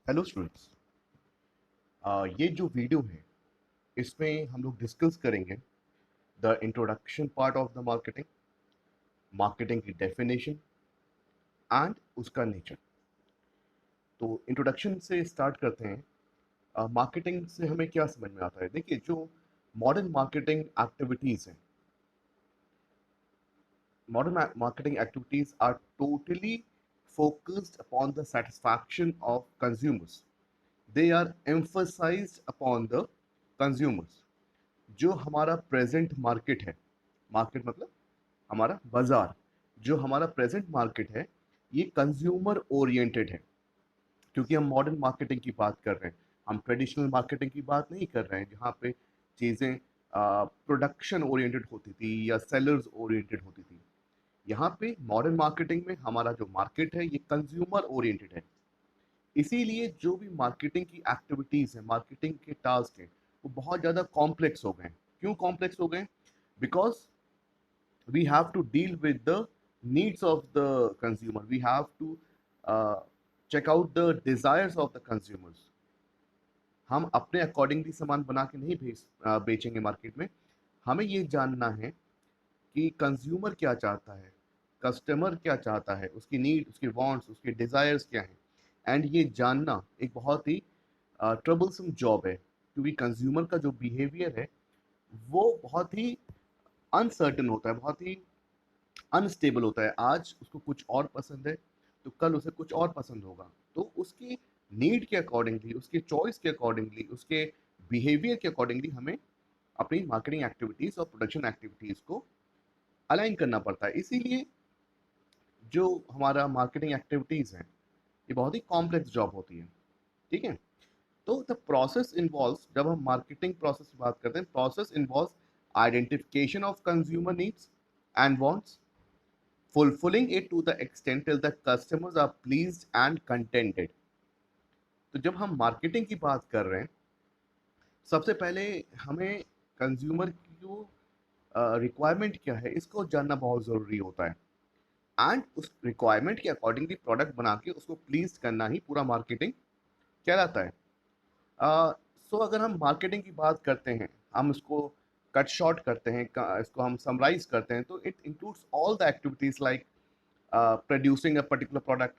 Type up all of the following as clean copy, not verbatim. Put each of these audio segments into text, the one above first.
Hello students. ये जो video है इसमें हम लोग डिस्कस करेंगे the introduction part of the marketing, marketing की डेफिनेशन एंड उसका नेचर। तो इंट्रोडक्शन से स्टार्ट करते हैं। मार्केटिंग से हमें क्या समझ में आता है? देखिए, जो मॉडर्न मार्केटिंग एक्टिविटीज़ हैं, modern marketing activities are totally focused upon the satisfaction of consumers. They are emphasized upon the consumers. जो हमारा प्रेजेंट मार्केट है, मार्केट मतलब हमारा बाजार, जो हमारा प्रेजेंट मार्केट है ये कंज्यूमर ओरिएंटेड है। क्योंकि हम मॉडर्न मार्केटिंग की बात कर रहे हैं, हम ट्रेडिशनल मार्केटिंग की बात नहीं कर रहे हैं जहाँ पे चीज़ें प्रोडक्शन ओरिएंटेड होती थी या सेलर्स ओरिएंटेड होती थी। यहाँ पे मॉडर्न मार्केटिंग में हमारा जो मार्केट है ये कंज्यूमर ओरिएंटेड है। इसीलिए जो भी मार्केटिंग की एक्टिविटीज है, मार्केटिंग के टास्क हैं, वो बहुत ज़्यादा कॉम्प्लेक्स हो गए। क्यों कॉम्प्लेक्स हो गए? Because we have to deal with the needs of the consumer, we have to check out the desires of the consumers. हम अपने अकॉर्डिंगली सामान बना के नहीं बेचेंगे मार्केट में। हमें ये जानना है कि कंज्यूमर क्या चाहता है, कस्टमर क्या चाहता है, उसकी नीड, उसके वांट्स, उसके डिज़ायर्स क्या हैं। एंड ये जानना एक बहुत ही ट्रबलसम जॉब है, क्योंकि कंज्यूमर का जो बिहेवियर है वो बहुत ही अनसर्टन होता है, बहुत ही अनस्टेबल होता है। आज उसको कुछ और पसंद है तो कल उसे कुछ और पसंद होगा। तो उसकी नीड के अकॉर्डिंगली, उसके चॉइस के अकॉर्डिंगली, उसके बिहेवियर के अकॉर्डिंगली हमें अपनी मार्केटिंग एक्टिविटीज़ और प्रोडक्शन एक्टिविटीज़ को अलाइन करना पड़ता है। इसीलिए जो हमारा मार्केटिंग एक्टिविटीज़ हैं ये बहुत ही कॉम्प्लेक्स जॉब होती है। ठीक है? तो द प्रोसेस इन्वॉल्व्स, जब हम मार्केटिंग प्रोसेस की बात करते हैं, process involves identification of consumer needs and wants, fulfilling it to the extent till the customers are pleased and contented। तो जब हम मार्केटिंग की बात कर रहे हैं, सबसे पहले हमें कंज्यूमर की जो रिक्वायरमेंट क्या है इसको जानना बहुत ज़रूरी होता है। एंड उस रिक्वायरमेंट के अकॉर्डिंगली प्रोडक्ट बना के उसको प्लीज करना ही पूरा मार्केटिंग कहलाता है। सो अगर हम मार्केटिंग की बात करते हैं, हम इसको कट शॉर्ट करते हैं, इसको हम समराइज करते हैं, तो it includes all the activities like producing a particular product,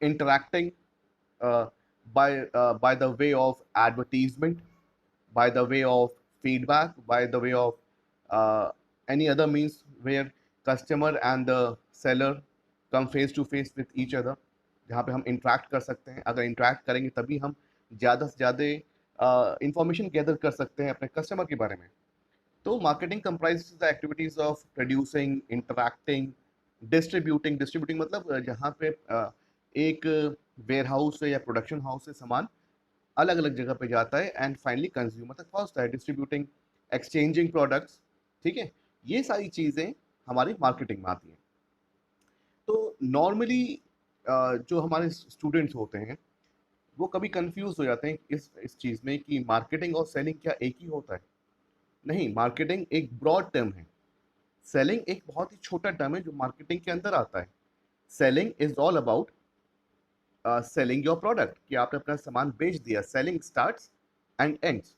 interacting by the way of advertisement, by the way of feedback, by the way of uh, any other means where customer and the seller come face to face with each other, जहाँ पे हम interact कर सकते हैं। अगर interact करेंगे तभी हम ज़्यादा से ज़्यादा इंफॉर्मेशन गैदर कर सकते हैं अपने कस्टमर के बारे में। तो marketing comprise the activities of producing, interacting, distributing. Distributing मतलब जहाँ पे एक वेयर हाउस से या प्रोडक्शन हाउस से सामान अलग अलग जगह पे जाता है एंड फाइनली कंज्यूमर तक पहुँचता है। Distributing, exchanging products. ठीक है? ये सारी चीज़ें हमारी मार्केटिंग में आती हैं। तो नॉर्मली जो हमारे स्टूडेंट्स होते हैं वो कभी कंफ्यूज हो जाते हैं इस चीज़ में कि मार्केटिंग और सेलिंग क्या एक ही होता है? नहीं, मार्केटिंग एक ब्रॉड टर्म है, सेलिंग एक बहुत ही छोटा टर्म है जो मार्केटिंग के अंदर आता है। Selling is all about selling your product, कि आपने अपना सामान बेच दिया। Selling starts and ends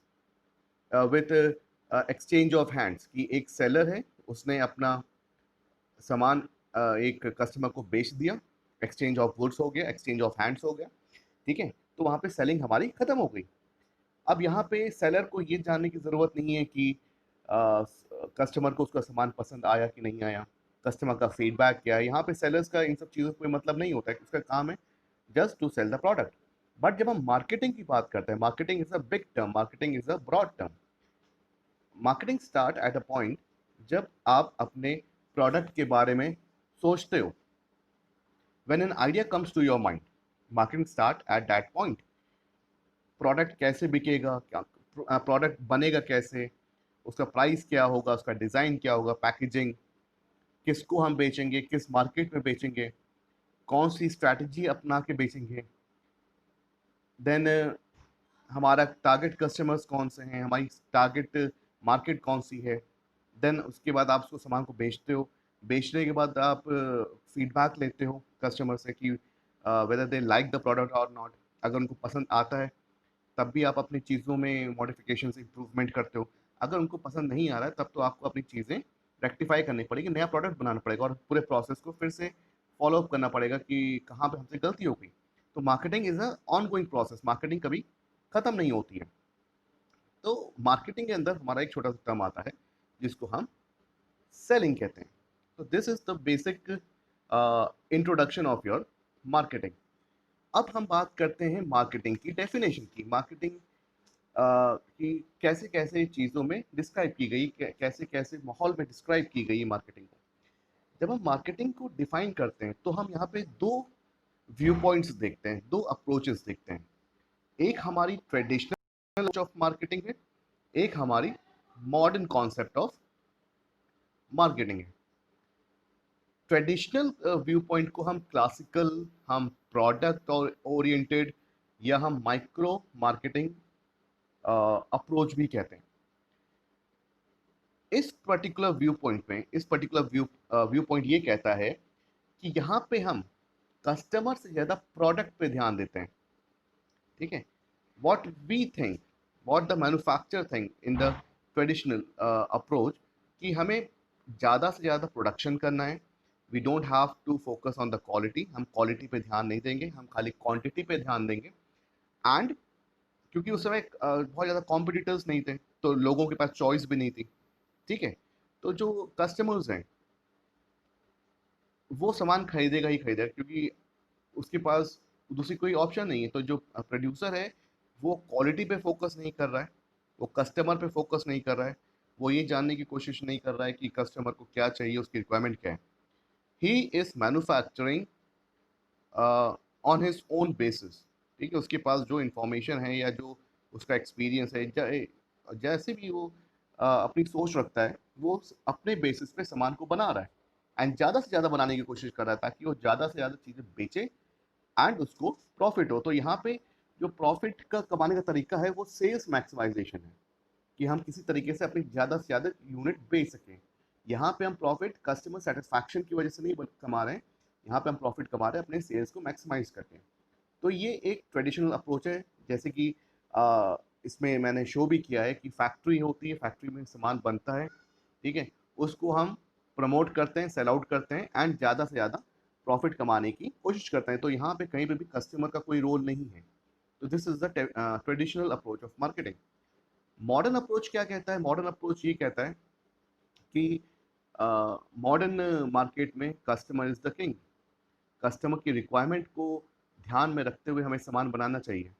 with exchange of hands, कि एक सेलर है, उसने अपना सामान एक कस्टमर को बेच दिया, एक्सचेंज ऑफ गुड्स हो गया, एक्सचेंज ऑफ हैंड्स हो गया। ठीक है? तो वहाँ पे सेलिंग हमारी खत्म हो गई। अब यहाँ पे सेलर को ये जानने की ज़रूरत नहीं है कि कस्टमर को उसका सामान पसंद आया कि नहीं आया, कस्टमर का फीडबैक क्या है। यहाँ पे सेलर्स का इन सब चीज़ों से कोई मतलब नहीं होता है, उसका काम है just to sell the product. But जब हम मार्केटिंग की बात करते हैं, marketing is a big term, marketing is a broad term. Marketing start at a point जब आप अपने प्रोडक्ट के बारे में सोचते हो। When an idea comes to your mind, marketing start at that point. Product कैसे बिकेगा, क्या प्रोडक्ट बनेगा कैसे, उसका प्राइस क्या होगा, उसका डिज़ाइन क्या होगा, पैकेजिंग, किसको हम बेचेंगे, किस मार्केट में बेचेंगे, कौन सी स्ट्रैटेजी अपना के बेचेंगे। देन हमारा टारगेट कस्टमर्स कौन से हैं, हमारी टारगेट मार्केट कौन सी है। देन उसके बाद आप उसको सामान को बेचते हो। बेचने के बाद आप फीडबैक लेते हो कस्टमर से कि whether they like the product और नॉट। अगर उनको पसंद आता है तब भी आप अपनी चीज़ों में मॉडिफिकेशन इंप्रूवमेंट करते हो। अगर उनको पसंद नहीं आ रहा है तब तो आपको अपनी चीज़ें रेक्टिफाई करनी पड़ेगी, नया प्रोडक्ट बनाना पड़ेगा और पूरे प्रोसेस को फिर से फॉलो अप करना पड़ेगा कि कहाँ पे हमसे गलती हो गई। तो marketing is a on going process, marketing कभी खत्म नहीं होती है। तो मार्केटिंग के अंदर हमारा एक छोटा सा टर्म आता है जिसको हम सेलिंग कहते हैं। तो this is the basic introduction of your marketing. अब हम बात करते हैं मार्केटिंग की डेफिनेशन की। मार्केटिंग कि कैसे कैसे चीज़ों में डिस्क्राइब की गई, कैसे कैसे माहौल में डिस्क्राइब की गई मार्केटिंग को। जब हम मार्केटिंग को डिफाइन करते हैं तो हम यहाँ पे दो व्यू पॉइंट्स देखते हैं, दो अप्रोचेस देखते हैं। एक हमारी ट्रेडिशनल ऑफ मार्केटिंग है, एक हमारी मॉडर्न कॉन्सेप्ट ऑफ मार्केटिंग है। ट्रेडिशनल व्यू पॉइंट को हम क्लासिकल, हम प्रोडक्ट और ओरिएंटेड या हम माइक्रो मार्केटिंग अप्रोच भी कहते हैं। इस पर्टिकुलर व्यू पॉइंट में, इस पर्टिकुलर व्यू पॉइंट ये कहता है कि यहाँ पे हम कस्टमर से ज़्यादा प्रोडक्ट पे ध्यान देते हैं। ठीक है, what we think, what the manufacture think in the traditional approach कि हमें ज़्यादा से ज़्यादा प्रोडक्शन करना है। We don't have to focus on the quality, हम क्वालिटी पे ध्यान नहीं देंगे, हम खाली क्वांटिटी पे ध्यान देंगे। एंड क्योंकि उस समय बहुत ज़्यादा कॉम्पिटिटर्स नहीं थे तो लोगों के पास चॉइस भी नहीं थी। ठीक है, तो जो कस्टमर्स हैं वो सामान खरीदेगा ही खरीदेगा क्योंकि उसके पास दूसरी कोई ऑप्शन नहीं है। तो जो प्रोड्यूसर है वो क्वालिटी पे फोकस नहीं कर रहा है, वो कस्टमर पे फोकस नहीं कर रहा है, वो ये जानने की कोशिश नहीं कर रहा है कि कस्टमर को क्या चाहिए, उसकी रिक्वायरमेंट क्या है। He is manufacturing on his own basis. ठीक है, उसके पास जो इंफॉर्मेशन है या जो उसका एक्सपीरियंस है, जैसे भी वो अपनी सोच रखता है, वो अपने बेसिस पे सामान को बना रहा है एंड ज़्यादा से ज़्यादा बनाने की कोशिश कर रहा है ताकि वो ज़्यादा से ज़्यादा चीज़ें बेचे एंड उसको प्रॉफिट हो। तो यहाँ पे जो प्रॉफिट का कमाने का तरीका है वो सेल्स मैक्सिमाइजेशन है कि हम किसी तरीके से अपनी ज़्यादा से ज़्यादा यूनिट बेच सकें। यहाँ पे हम प्रॉफिट कस्टमर सेटिस्फैक्शन की वजह से नहीं कमा रहे हैं, यहाँ पे हम प्रॉफिट कमा रहे हैं अपने सेल्स को मैक्सिमाइज करके। तो ये एक ट्रेडिशनल अप्रोच है। जैसे कि इसमें मैंने शो भी किया है कि फैक्ट्री होती है, फैक्ट्री में सामान बनता है, ठीक है, उसको हम प्रमोट करते हैं, सेल आउट करते हैं एंड ज़्यादा से ज़्यादा प्रॉफिट कमाने की कोशिश करते हैं। तो यहाँ पे कहीं पे भी कस्टमर का कोई रोल नहीं है। तो this is the traditional approach of marketing. Modern approach क्या कहता है? मॉडर्न अप्रोच ये कहता है कि मॉडर्न मार्केट में customer is the king. Customer की रिक्वायरमेंट को ध्यान में रखते हुए हमें सामान बनाना चाहिए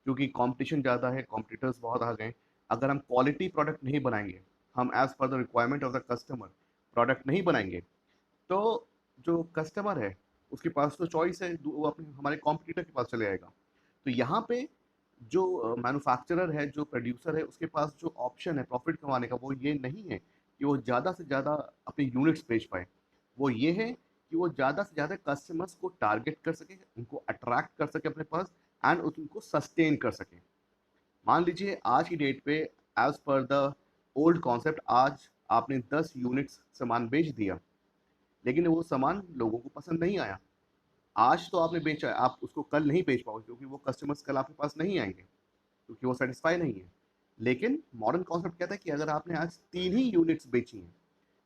क्योंकि कंपटीशन ज़्यादा है, कॉम्पिटिटर्स बहुत आ गए। अगर हम क्वालिटी प्रोडक्ट नहीं बनाएंगे, हम as per the requirement of the customer product नहीं बनाएंगे, तो जो कस्टमर है उसके पास तो चॉइस है, वो अपने हमारे कॉम्पिटिटर के पास चले जाएगा। तो यहाँ पे जो मैन्युफैक्चरर है, जो प्रोड्यूसर है, उसके पास जो ऑप्शन है प्रॉफिट कमाने का वो ये नहीं है कि वो ज़्यादा से ज़्यादा अपने यूनिट्स बेच पाए। वो ये है कि वो ज़्यादा से ज़्यादा कस्टमर्स को टारगेट कर सके, उनको अट्रैक्ट कर सके अपने पास एंड उनको सस्टेन कर सके। मान लीजिए आज की डेट पे as per the old concept आज आपने 10 यूनिट्स सामान बेच दिया लेकिन वो सामान लोगों को पसंद नहीं आया। आज तो आपने बेचा है, आप उसको कल नहीं बेच पाओगे क्योंकि वो कस्टमर्स कल आपके पास नहीं आएंगे क्योंकि वो सेटिस्फाई नहीं है। लेकिन मॉडर्न कॉन्सेप्ट कहता है कि अगर आपने आज 3 ही यूनिट्स बेची हैं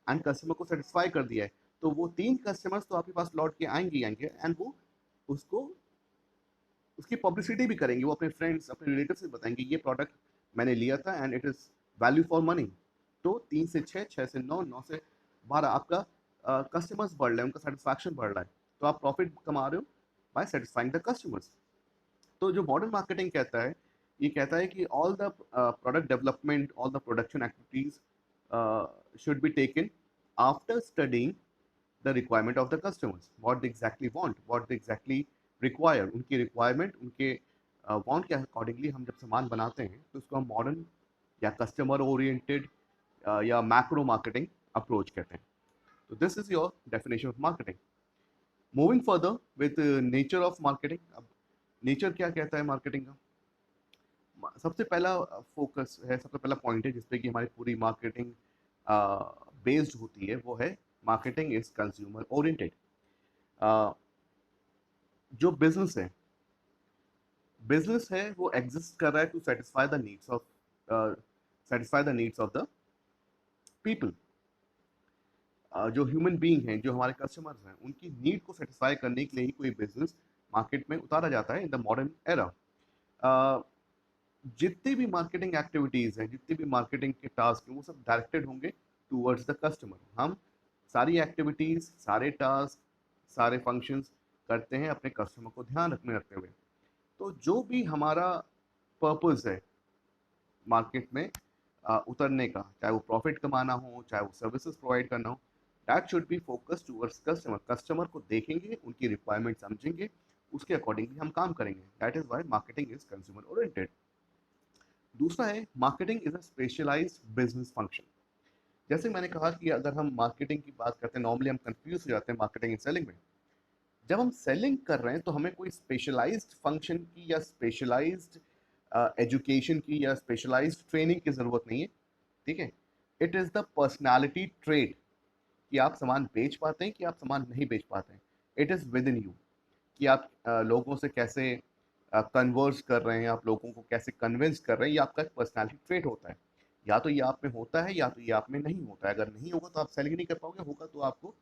एंड कस्टमर को सेटिस्फाई कर दिया है तो वो 3 कस्टमर्स तो आपके पास लौट के आएंगे ही आएंगे एंड वो उसको उसकी पब्लिसिटी भी करेंगे। वो अपने फ्रेंड्स, अपने रिलेटिव से बताएंगे ये प्रोडक्ट मैंने लिया था and it is value for money. तो 3 से 6, 6 से 9, 9 से 12 आपका कस्टमर्स बढ़ रहे हैं, उनका सेटिस्फैक्शन बढ़ रहा है। तो आप प्रॉफिट कमा रहे हो बाय सेटिस्फाइंग द कस्टमर्स। तो जो मॉडर्न मार्केटिंग कहता है, ये कहता है कि all the product development, all the production activities should be taken after studying the requirement of the customers, what they exactly want, what they exactly require. उनकी requirement, उनके वांट के अकॉर्डिंगली हम जब सामान बनाते हैं तो उसको हम मॉडर्न या कस्टमर ओरिएंटेड या मैक्रो मार्केटिंग अप्रोच कहते हैं। तो this is your definition of marketing. Moving further with nature of marketing. अब नेचर क्या कहता है मार्केटिंग का? सबसे पहला फोकस है, सबसे पहला पॉइंट है जिसपे कि हमारी पूरी मार्केटिंग बेस्ड होती है, वो है मार्केटिंग इज कंज्यूमर ओरिएंटेड। जो बिजनेस है बिजनेस है वो एग्जिस्ट कर रहा है to satisfy the needs of the people. जो ह्यूमन बीइंग हैं, जो हमारे कस्टमर्स हैं, उनकी नीड को सेटिस्फाई करने के लिए ही कोई बिजनेस मार्केट में उतारा जाता है इन द मॉडर्न एरा। जितनी भी मार्केटिंग एक्टिविटीज हैं, जितनी भी मार्केटिंग के टास्क हैं, वो सब डायरेक्टेड होंगे टूवर्ड्स द कस्टमर। हम सारी एक्टिविटीज, सारे टास्क, सारे फंक्शंस करते हैं अपने कस्टमर को ध्यान रखने रखते हुए। तो जो भी हमारा पर्पस है मार्केट में उतरने का, चाहे वो प्रॉफिट कमाना हो, चाहे वो सर्विसेज प्रोवाइड करना हो, that should be focus towards customer. Customer को देखेंगे, उनकी रिक्वायरमेंट समझेंगे, उसके अकॉर्डिंगली हम काम करेंगे। That is why marketing is consumer oriented. दूसरा है marketing is a specialised business function. जैसे मैंने कहा कि अगर हम मार्केटिंग की बात करते हैं, नॉर्मली हम कंफ्यूज हो जाते हैं मार्केटिंग एंड सेलिंग में। जब हम सेलिंग कर रहे हैं तो हमें कोई स्पेशलाइज्ड फंक्शन की या स्पेशलाइज्ड एजुकेशन की या स्पेशलाइज्ड ट्रेनिंग की ज़रूरत नहीं है। ठीक है, it is the personality trade कि आप सामान बेच पाते हैं कि आप सामान नहीं बेच पाते हैं। It is with in you कि आप लोगों से कैसे कन्वर्स कर रहे हैं, आप लोगों को कैसे कन्विंस कर रहे हैं। ये आपका एक पर्सनालिटी ट्रेट होता है। या तो ये आप में होता है या तो ये आप में नहीं होता है। अगर नहीं होगा तो आप सेलिंग नहीं कर पाओगे, होगा तो आपको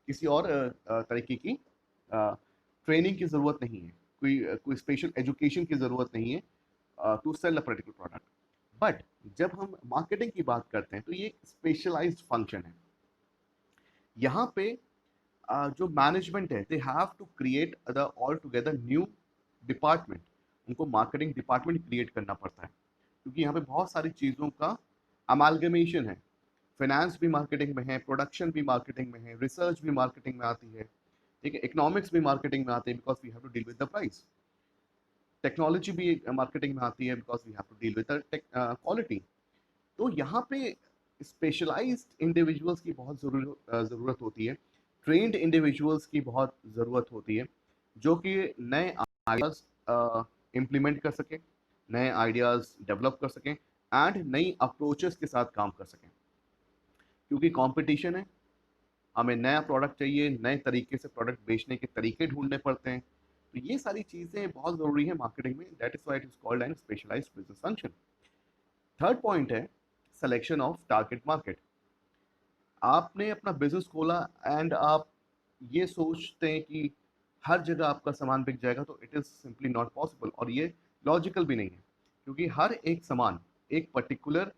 किसी और तरीके की ट्रेनिंग की ज़रूरत नहीं है, कोई स्पेशल एजुकेशन की ज़रूरत नहीं है to sell a particular product. But जब हम मार्केटिंग की बात करते हैं तो ये स्पेशलाइज्ड फंक्शन है। यहाँ पे जो मैनेजमेंट है, they have to create the altogether new department. उनको मार्केटिंग डिपार्टमेंट क्रिएट करना पड़ता है, क्योंकि यहाँ पे बहुत सारी चीज़ों का अमालगमेशन है। फाइनेंस भी मार्केटिंग में है, प्रोडक्शन भी मार्केटिंग में है, रिसर्च भी मार्केटिंग में आती है। ठीक है, इकोनॉमिक्स भी मार्केटिंग में आते हैं because we have to deal with the price. Technology भी मार्केटिंग में आती है because we have to deal with the quality. तो यहाँ पे स्पेशलाइज्ड इंडिविजुअल्स की बहुत ज़रूरत होती है, ट्रेंड इंडिविजुअल्स की बहुत ज़रूरत होती है, जो कि नए आइडियाज़ इम्प्लीमेंट कर सकें, नए आइडियाज़ डेवलप कर सकें एंड नई अप्रोचेस के साथ काम कर सकें। क्योंकि कंपटीशन है, हमें नया प्रोडक्ट चाहिए, नए तरीके से प्रोडक्ट बेचने के तरीके ढूंढने पड़ते हैं। तो ये सारी चीज़ें बहुत ज़रूरी है मार्केटिंग में। That is why it is called an specialised business function. Third point है सिलेक्शन ऑफ टारगेट मार्केट। आपने अपना बिजनेस खोला एंड आप ये सोचते हैं कि हर जगह आपका सामान बिक जाएगा, तो it is simply not possible, और ये लॉजिकल भी नहीं है। क्योंकि हर एक सामान एक पर्टिकुलर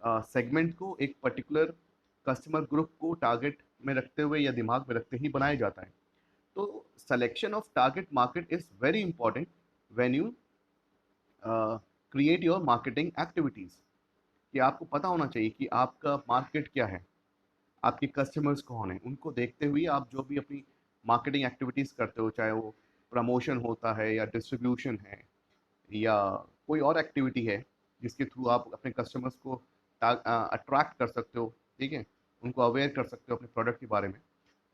सेगमेंट को, एक पर्टिकुलर कस्टमर ग्रुप को टारगेट में रखते हुए या दिमाग में रखते ही बनाया जाता है। तो selection of target market is very important when you create your marketing activities. कि आपको पता होना चाहिए कि आपका मार्केट क्या है, आपके कस्टमर्स कौन हैं। उनको देखते हुए आप जो भी अपनी मार्केटिंग एक्टिविटीज़ करते हो, चाहे वो प्रमोशन होता है या डिस्ट्रीब्यूशन है या कोई और एक्टिविटी है जिसके थ्रू आप अपने कस्टमर्स को अट्रैक्ट कर सकते हो। ठीक है, उनको अवेयर कर सकते हो अपने प्रोडक्ट के बारे में।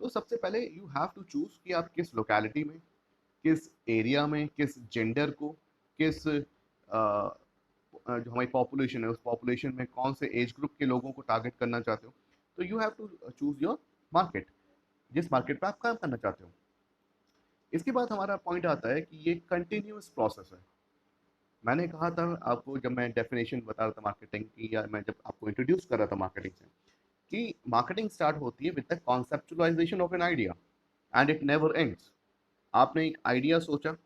तो सबसे पहले यू हैव टू चूज़ कि आप किस लोकेलिटी में, किस एरिया में, किस जेंडर को, किस जो हमारी पॉपुलेशन है उस पॉपुलेशन में कौन से एज ग्रुप के लोगों को टारगेट करना चाहते हो। तो you have to choose your market, जिस मार्केट पे आप काम करना चाहते हो। इसके बाद हमारा पॉइंट आता है कि ये कंटिन्यूस प्रोसेस है। मैंने कहा था आपको जब मैं डेफिनेशन बता रहा था मार्केटिंग की, या मैं जब आपको इंट्रोड्यूस कर रहा था मार्केटिंग से, कि मार्केटिंग स्टार्ट होती है with the conceptualisation of an idea and it never ends. आपने एक आइडिया सोचा,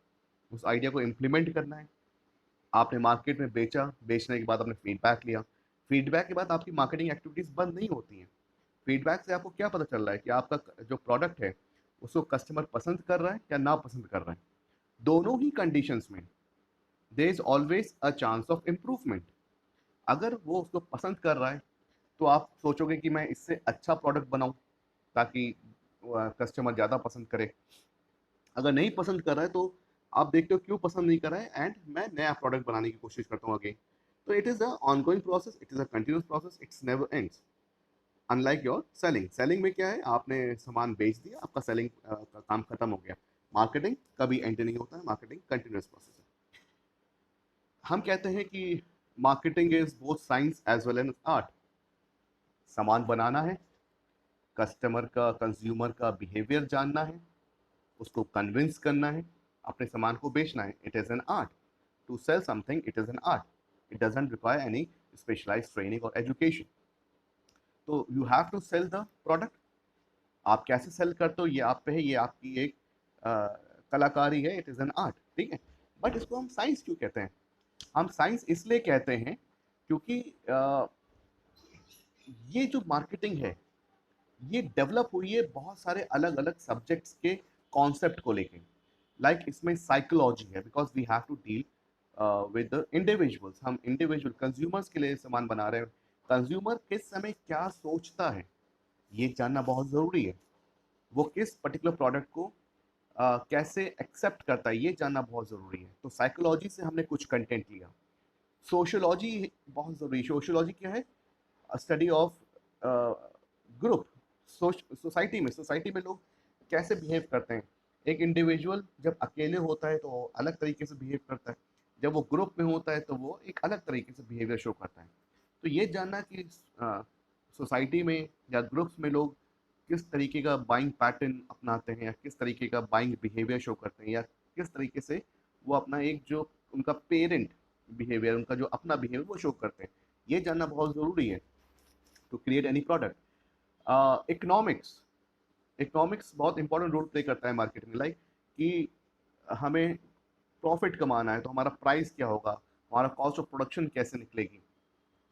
उस आइडिया को इम्प्लीमेंट करना है, आपने मार्केट में बेचा, बेचने के बाद आपने फीडबैक लिया, फीडबैक के बाद आपकी मार्केटिंग एक्टिविटीज़ बंद नहीं होती हैं। फीडबैक से आपको क्या पता चल रहा है कि आपका जो प्रोडक्ट है उसको कस्टमर पसंद कर रहा है या ना पसंद कर रहा है। दोनों ही कंडीशंस में there is always a chance of improvement. अगर वो उसको पसंद कर रहा है तो आप सोचोगे कि मैं इससे अच्छा प्रोडक्ट बनाऊं ताकि कस्टमर ज़्यादा पसंद करे। अगर नहीं पसंद कर रहा है तो आप देखते हो क्यों पसंद नहीं कर रहा है, एंड मैं नया प्रोडक्ट बनाने की कोशिश करता हूँ आगे। तो it is a ongoing process, it is a continuous process, it's never ends. Unlike your selling, selling में क्या है, आपने सामान बेच दिया, आपका सेलिंग का काम खत्म हो गया। मार्केटिंग कभी एंड नहीं होता है, मार्केटिंग कंटिन्यूस प्रोसेस है। हम कहते हैं कि marketing is both science as well as art. सामान बनाना है, कस्टमर का, कंज्यूमर का बिहेवियर जानना है, उसको कन्विंस करना है, अपने सामान को बेचना है, it is an art. to sell something, it is an art. It doesn't require any specialized training or education. तो you have to sell the product. आप कैसे सेल करते हो ये आप पे है, ये आपकी एक कलाकारी है, इट इज एन आर्ट, ठीक है। बट इसको हम साइंस क्यों कहते हैं? हम साइंस इसलिए कहते हैं क्योंकि ये जो मार्केटिंग है ये डेवलप हुई है बहुत सारे अलग अलग सब्जेक्ट्स के कॉन्सेप्ट को लेके। लाइक इसमें साइकोलॉजी है, because we have to deal with the individuals. हम इंडिविजुअल कंज्यूमर्स के लिए सामान बना रहे हैं। कंज्यूमर किस समय क्या सोचता है ये जानना बहुत ज़रूरी है। वो किस पर्टिकुलर प्रोडक्ट को कैसे एक्सेप्ट करता है ये जानना बहुत ज़रूरी है। तो साइकोलॉजी से हमने कुछ कंटेंट लिया। सोशियोलॉजी बहुत ज़रूरी है। सोशियोलॉजी क्या है? Study of group. सोसाइटी में लोग कैसे बिहेव करते हैं। एक इंडिविजुअल जब अकेले होता है तो अलग तरीके से बिहेव करता है, जब वो ग्रुप में होता है तो वो एक अलग तरीके से बिहेवियर शो करता है। तो ये जानना कि सोसाइटी में या ग्रुप्स में लोग किस तरीके का बाइंग पैटर्न अपनाते हैं या किस तरीके का बाइंग बिहेवियर शो करते हैं या किस तरीके से वो अपना एक जो उनका पेरेंट बिहेवियर, उनका जो अपना बिहेवियर वो शो करते हैं, ये जानना बहुत ज़रूरी है to create any product. Economics economics बहुत इंपॉर्टेंट रोल प्ले करता है मार्केटिंग में। लाइक कि हमें प्रॉफिट कमाना है तो हमारा प्राइस क्या होगा, हमारा कॉस्ट ऑफ प्रोडक्शन कैसे निकलेगी,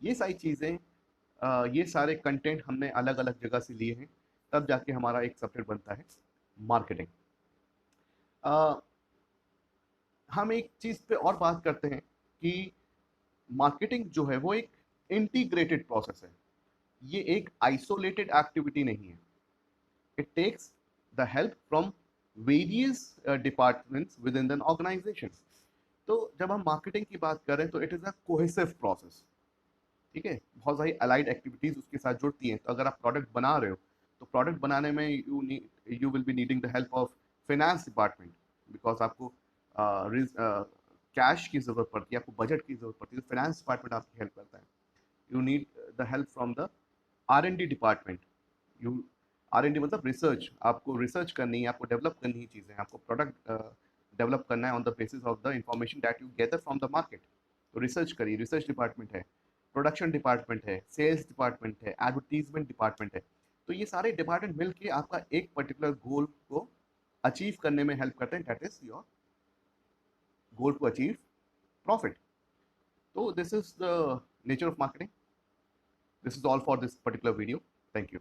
ये सारी चीज़ें, ये सारे कंटेंट हमने अलग अलग जगह से लिए हैं, तब जाके हमारा एक सब्जेक्ट बनता है मार्केटिंग। हम एक चीज़ पे और बात करते हैं कि मार्केटिंग जो है वो एक इंटीग्रेटेड प्रोसेस है। ये एक आइसोलेटेड एक्टिविटी नहीं है। It takes the help from various departments within the organisation. तो जब हम मार्केटिंग की बात करें तो it is a cohesive process, ठीक है। बहुत सारी अलाइड एक्टिविटीज़ उसके साथ जुड़ती हैं। तो अगर आप प्रोडक्ट बना रहे हो तो प्रोडक्ट बनाने में you will be needing the help of finance department, because आपको कैश की ज़रूरत पड़ती है, आपको बजट की ज़रूरत पड़ती है, तो फाइनेंस डिपार्टमेंट आपकी हेल्प करता है। You need the help from the R&D department. You R&D मतलब रिसर्च, आपको रिसर्च करनी है, आपको डेवलप करनी है चीज़ें, आपको प्रोडक्ट डेवलप करना है on the basis of the information that you gather from the market. तो रिसर्च करिए, रिसर्च डिपार्टमेंट है, प्रोडक्शन डिपार्टमेंट है, सेल्स डिपार्टमेंट है, एडवर्टीजमेंट डिपार्टमेंट है। तो ये सारे डिपार्टमेंट मिलके आपका एक पर्टिकुलर गोल को अचीव करने में हेल्प करते हैं, that is your goal to achieve profit. So this is the nature of marketing. This is all for this particular video. Thank you.